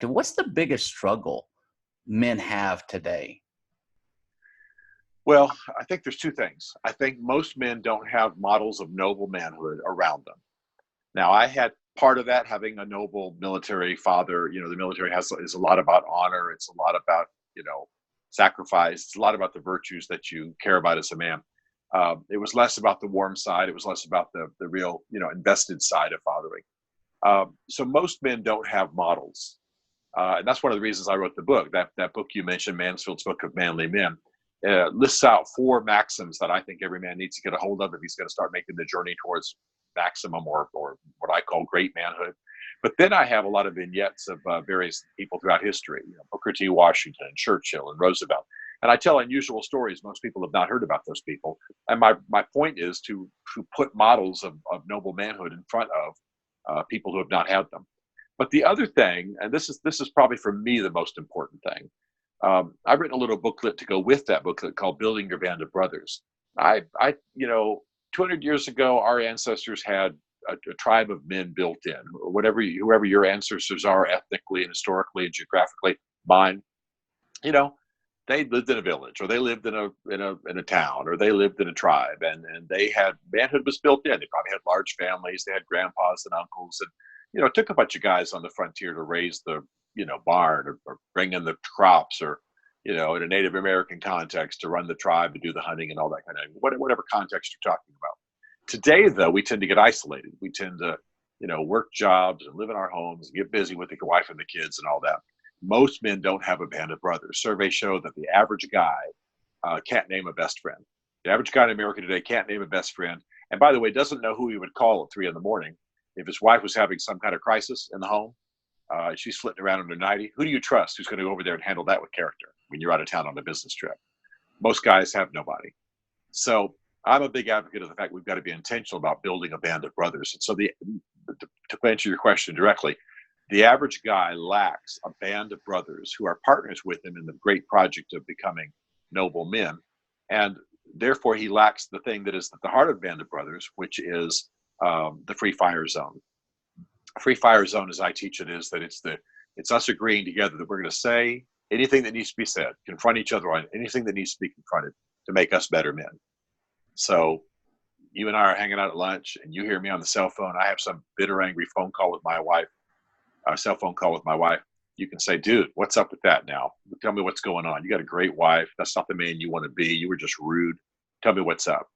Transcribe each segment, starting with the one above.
What's the biggest struggle men have today? Well, I think there's two things. I think most men don't have models of noble manhood around them. Now, I had part of that having a noble military father. The military is a lot about honor. It's a lot about you know sacrifice. It's a lot about the virtues that you care about as a man. It was less about the warm side. It was less about the real invested side of fathering. So most men don't have models, and that's one of the reasons I wrote the book. That book you mentioned, Mansfield's Book of Manly Men, lists out four maxims that I think every man needs to get a hold of if he's going to start making the journey towards maximum or what I call great manhood. But then I have a lot of vignettes of various people throughout history, Booker T. Washington, Churchill, and Roosevelt. And I tell unusual stories. Most people have not heard about those people. And my point is to put models of noble manhood in front of people who have not had them. But the other thing, and this is probably for me the most important thing, I've written a little booklet to go with that booklet called "Building Your Band of Brothers." 200 years ago, our ancestors had a tribe of men built in. Whoever your ancestors are, ethnically and historically and geographically, mine, you know, they lived in a village, or they lived in a town, or they lived in a tribe, and they had manhood was built in. They probably had large families. They had grandpas and uncles, and it took a bunch of guys on the frontier to raise the barn, or bring in the crops, or in a Native American context to run the tribe, to do the hunting and all that kind of whatever context you're talking about. Today, though, we tend to get isolated. We tend to work jobs and live in our homes, and get busy with the wife and the kids and all that. Most men don't have a band of brothers. Surveys show that the average guy can't name a best friend. The average guy in America today can't name a best friend. And by the way, doesn't know who he would call at 3 a.m. If his wife was having some kind of crisis in the home, she's flitting around in her 90. Who do you trust who's going to go over there and handle that with character when you're out of town on a business trip? Most guys have nobody. So I'm a big advocate of the fact we've got to be intentional about building a band of brothers. And so to answer your question directly, the average guy lacks a band of brothers who are partners with him in the great project of becoming noble men. And therefore, he lacks the thing that is at the heart of Band of Brothers, which is the free fire zone. Free fire zone, as I teach it, is that it's us agreeing together that we're going to say anything that needs to be said, confront each other on anything that needs to be confronted to make us better men. So you and I are hanging out at lunch, and you hear me on the cell phone. I have some bitter, angry phone call with my wife, a cell phone call with my wife. You can say, dude, what's up with that now? Tell me what's going on. You got a great wife. That's not the man you want to be. You were just rude. Tell me what's up.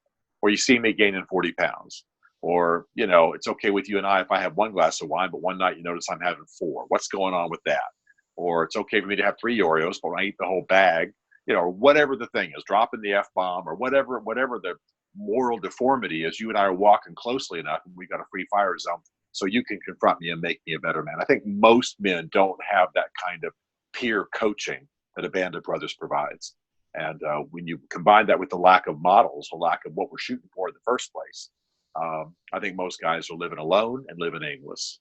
Or you see me gaining 40 pounds. Or, it's okay with you and I if I have one glass of wine, but one night you notice I'm having 4. What's going on with that? Or it's okay for me to have 3 Oreos, but when I eat the whole bag, or whatever the thing is, dropping the F-bomb, or whatever the moral deformity is, you and I are walking closely enough, and we got a free fire zone, so you can confront me and make me a better man. I think most men don't have that kind of peer coaching that a band of brothers provides. And when you combine that with the lack of models, the lack of what we're shooting for in the first place, I think most guys are living alone and living aimless.